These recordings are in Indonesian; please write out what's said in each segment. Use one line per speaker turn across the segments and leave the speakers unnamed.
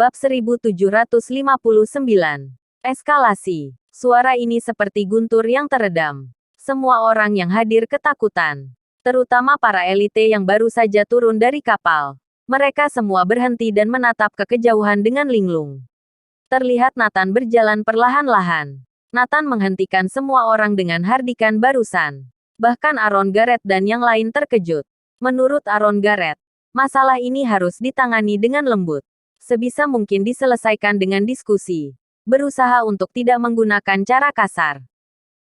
Bab 1759. Eskalasi. Suara ini seperti guntur yang teredam. Semua orang yang hadir ketakutan. Terutama para elite yang baru saja turun dari kapal. Mereka semua berhenti dan menatap ke kejauhan dengan linglung. Terlihat Nathan berjalan perlahan-lahan. Nathan menghentikan semua orang dengan hardikan barusan. Bahkan Aaron Garrett dan yang lain terkejut. Menurut Aaron Garrett, masalah ini harus ditangani dengan lembut. Sebisa mungkin diselesaikan dengan diskusi. Berusaha untuk tidak menggunakan cara kasar.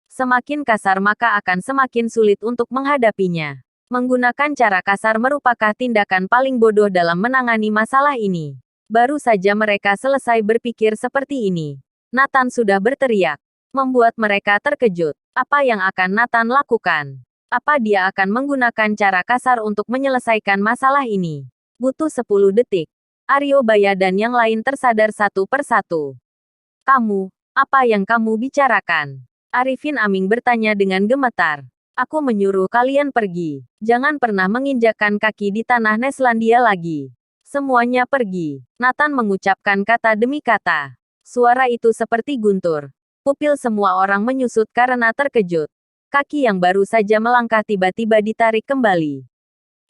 Semakin kasar maka akan semakin sulit untuk menghadapinya. Menggunakan cara kasar merupakan tindakan paling bodoh dalam menangani masalah ini. Baru saja mereka selesai berpikir seperti ini. Nathan sudah berteriak. Membuat mereka terkejut. Apa yang akan Nathan lakukan? Apa dia akan menggunakan cara kasar untuk menyelesaikan masalah ini? Butuh 10 detik. Aryo Baya dan yang lain tersadar satu persatu. Kamu, apa yang kamu bicarakan? Arifin Aming bertanya dengan gemetar. Aku menyuruh kalian pergi. Jangan pernah menginjakkan kaki di tanah Neslandia lagi. Semuanya pergi. Nathan mengucapkan kata demi kata. Suara itu seperti guntur. Pupil semua orang menyusut karena terkejut. Kaki yang baru saja melangkah tiba-tiba ditarik kembali.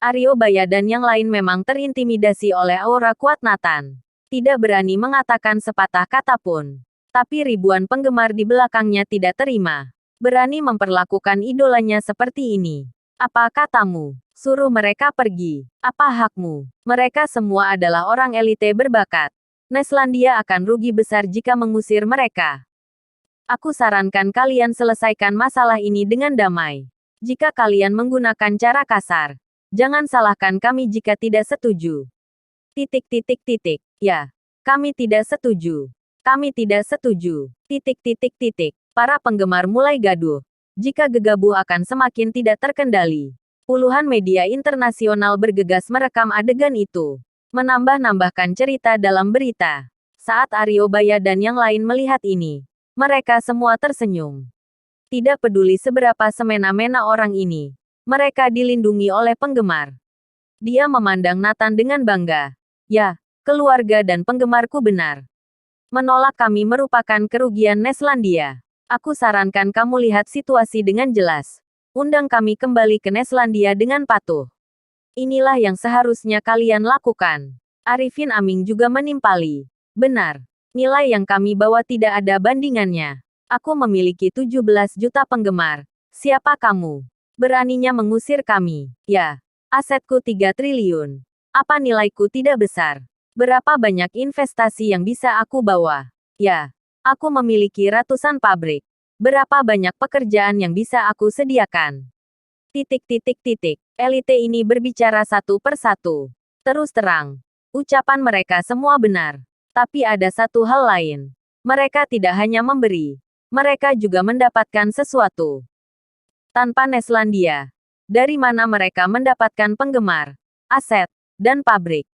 Aryo Baya dan yang lain memang terintimidasi oleh aura kuat Nathan. Tidak berani mengatakan sepatah kata pun. Tapi ribuan penggemar di belakangnya tidak terima. Berani memperlakukan idolanya seperti ini. Apa katamu? Suruh mereka pergi. Apa hakmu? Mereka semua adalah orang elite berbakat. Neslandia akan rugi besar jika mengusir mereka. Aku sarankan kalian selesaikan masalah ini dengan damai. Jika kalian menggunakan cara kasar, jangan salahkan kami jika tidak setuju. Titik. Ya, kami tidak setuju. Kami tidak setuju. Titik. Para penggemar mulai gaduh. Jika gegabah akan semakin tidak terkendali. Puluhan media internasional bergegas merekam adegan itu. Menambah-nambahkan cerita dalam berita. Saat Aryo Baya dan yang lain melihat ini, mereka semua tersenyum. Tidak peduli seberapa semena-mena orang ini. Mereka dilindungi oleh penggemar. Dia memandang Nathan dengan bangga. Ya, keluarga dan penggemarku benar. Menolak kami merupakan kerugian Neslandia. Aku sarankan kamu lihat situasi dengan jelas. Undang kami kembali ke Neslandia dengan patuh. Inilah yang seharusnya kalian lakukan. Arifin Aming juga menimpali. Benar. Nilai yang kami bawa tidak ada bandingannya. Aku memiliki 17 juta penggemar. Siapa kamu? Beraninya mengusir kami. Ya. Asetku 3 triliun. Apa nilaiku tidak besar? Berapa banyak investasi yang bisa aku bawa? Ya. Aku memiliki ratusan pabrik. Berapa banyak pekerjaan yang bisa aku sediakan? Titik. Elite ini berbicara satu persatu. Terus terang. Ucapan mereka semua benar. Tapi ada satu hal lain. Mereka tidak hanya memberi. Mereka juga mendapatkan sesuatu. Tanpa Neslandia. Dari mana mereka mendapatkan penggemar, aset, dan pabrik?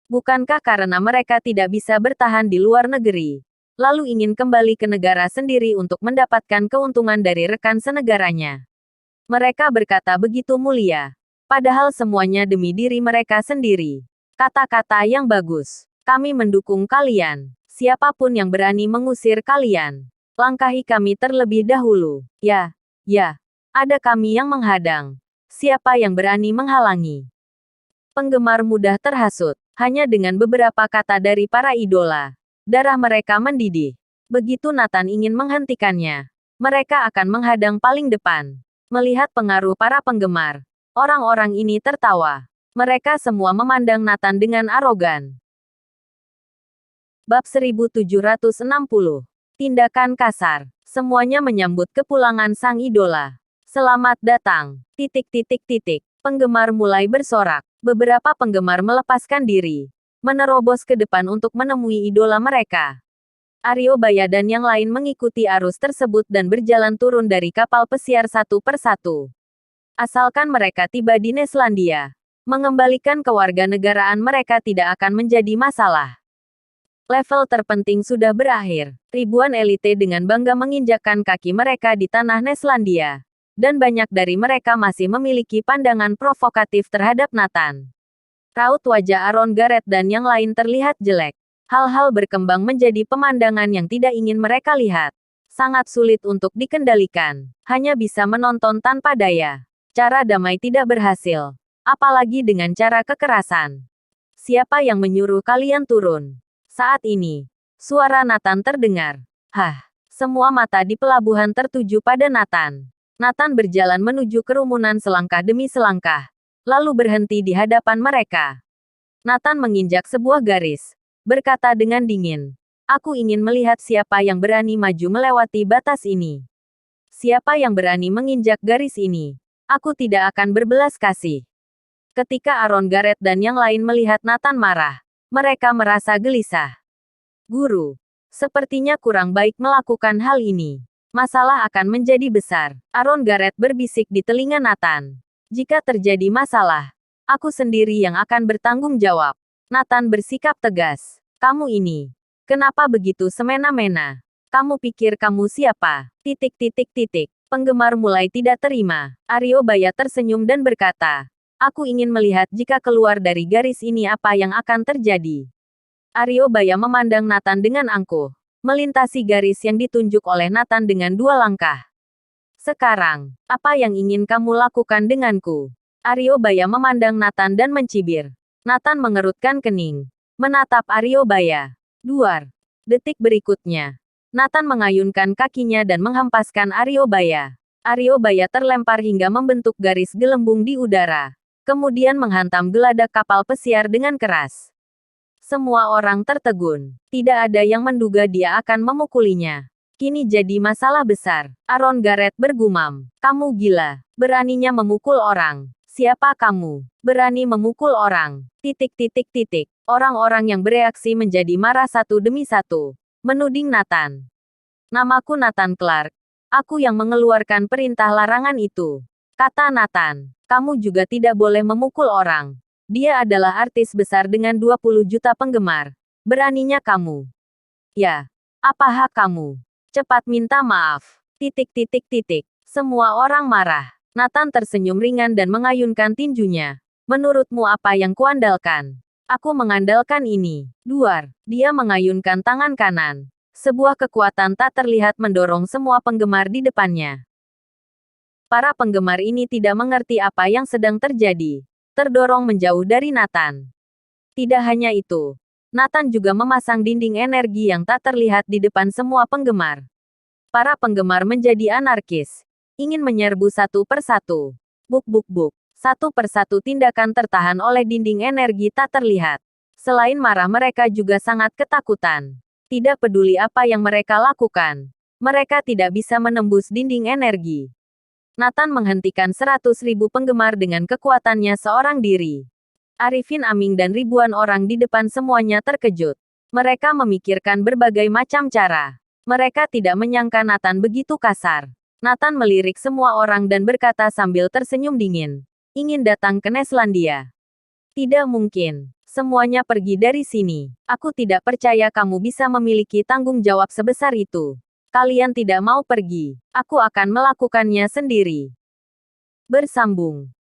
Bukankah karena mereka tidak bisa bertahan di luar negeri, lalu ingin kembali ke negara sendiri untuk mendapatkan keuntungan dari rekan senegaranya? Mereka berkata begitu mulia. Padahal semuanya demi diri mereka sendiri. Kata-kata yang bagus. Kami mendukung kalian. Siapapun yang berani mengusir kalian, langkahi kami terlebih dahulu. Ya. Ada kami yang menghadang. Siapa yang berani menghalangi? Penggemar mudah terhasut. Hanya dengan beberapa kata dari para idola. Darah mereka mendidih. Begitu Nathan ingin menghentikannya, mereka akan menghadang paling depan. Melihat pengaruh para penggemar, orang-orang ini tertawa. Mereka semua memandang Nathan dengan arogan. Bab 1760. Tindakan kasar. Semuanya menyambut kepulangan sang idola. Selamat datang. Penggemar mulai bersorak. Beberapa penggemar melepaskan diri. Menerobos ke depan untuk menemui idola mereka. Aryo Baya dan yang lain mengikuti arus tersebut dan berjalan turun dari kapal pesiar satu persatu. Asalkan mereka tiba di Neslandia, mengembalikan kewarganegaraan mereka tidak akan menjadi masalah. Level terpenting sudah berakhir. Ribuan elite dengan bangga menginjakkan kaki mereka di tanah Neslandia. Dan banyak dari mereka masih memiliki pandangan provokatif terhadap Nathan. Raut wajah Aaron Garrett dan yang lain terlihat jelek. Hal-hal berkembang menjadi pemandangan yang tidak ingin mereka lihat. Sangat sulit untuk dikendalikan. Hanya bisa menonton tanpa daya. Cara damai tidak berhasil. Apalagi dengan cara kekerasan. Siapa yang menyuruh kalian turun? Saat ini, suara Nathan terdengar. Hah, semua mata di pelabuhan tertuju pada Nathan. Nathan berjalan menuju kerumunan selangkah demi selangkah, lalu berhenti di hadapan mereka. Nathan menginjak sebuah garis, berkata dengan dingin, "Aku ingin melihat siapa yang berani maju melewati batas ini. Siapa yang berani menginjak garis ini, aku tidak akan berbelas kasih." Ketika Aaron Garrett dan yang lain melihat Nathan marah, mereka merasa gelisah. "Guru, sepertinya kurang baik melakukan hal ini. Masalah akan menjadi besar." Aaron Garrett berbisik di telinga Nathan. "Jika terjadi masalah, aku sendiri yang akan bertanggung jawab." Nathan bersikap tegas. "Kamu ini, kenapa begitu semena-mena? Kamu pikir kamu siapa?" Penggemar mulai tidak terima. Aryo Baya tersenyum dan berkata, "Aku ingin melihat jika keluar dari garis ini apa yang akan terjadi." Aryo Baya memandang Nathan dengan angkuh, melintasi garis yang ditunjuk oleh Nathan dengan 2 langkah. "Sekarang, apa yang ingin kamu lakukan denganku?" Aryo Baya memandang Nathan dan mencibir. Nathan mengerutkan kening, menatap Aryo Baya. 2 detik berikutnya, Nathan mengayunkan kakinya dan menghempaskan Aryo Baya. Aryo Baya terlempar hingga membentuk garis gelembung di udara, kemudian menghantam geladak kapal pesiar dengan keras. Semua orang tertegun. Tidak ada yang menduga dia akan memukulinya. Kini jadi masalah besar. Aaron Garrett bergumam, "Kamu gila. Beraninya memukul orang. Siapa kamu? Berani memukul orang?" Orang-orang yang bereaksi menjadi marah satu demi satu. Menuding Nathan. "Namaku Nathan Clark. Aku yang mengeluarkan perintah larangan itu," kata Nathan. "Kamu juga tidak boleh memukul orang. Dia adalah artis besar dengan 20 juta penggemar. Beraninya kamu." "Ya, apa hak kamu? Cepat minta maaf." Semua orang marah. Nathan tersenyum ringan dan mengayunkan tinjunya. "Menurutmu apa yang kuandalkan? Aku mengandalkan ini." 2. Dia mengayunkan tangan kanan. Sebuah kekuatan tak terlihat mendorong semua penggemar di depannya. Para penggemar ini tidak mengerti apa yang sedang terjadi. Terdorong menjauh dari Nathan. Tidak hanya itu, Nathan juga memasang dinding energi yang tak terlihat di depan semua penggemar. Para penggemar menjadi anarkis, ingin menyerbu satu persatu. Buk. Satu persatu tindakan tertahan oleh dinding energi tak terlihat. Selain marah, mereka juga sangat ketakutan. Tidak peduli apa yang mereka lakukan, mereka tidak bisa menembus dinding energi. Nathan menghentikan 100.000 penggemar dengan kekuatannya seorang diri. Arifin Aming dan ribuan orang di depan semuanya terkejut. Mereka memikirkan berbagai macam cara. Mereka tidak menyangka Nathan begitu kasar. Nathan melirik semua orang dan berkata sambil tersenyum dingin, "Ingin datang ke Neslandia? Tidak mungkin. Semuanya pergi dari sini. Aku tidak percaya kamu bisa memiliki tanggung jawab sebesar itu. Kalian tidak mau pergi. Aku akan melakukannya sendiri." Bersambung.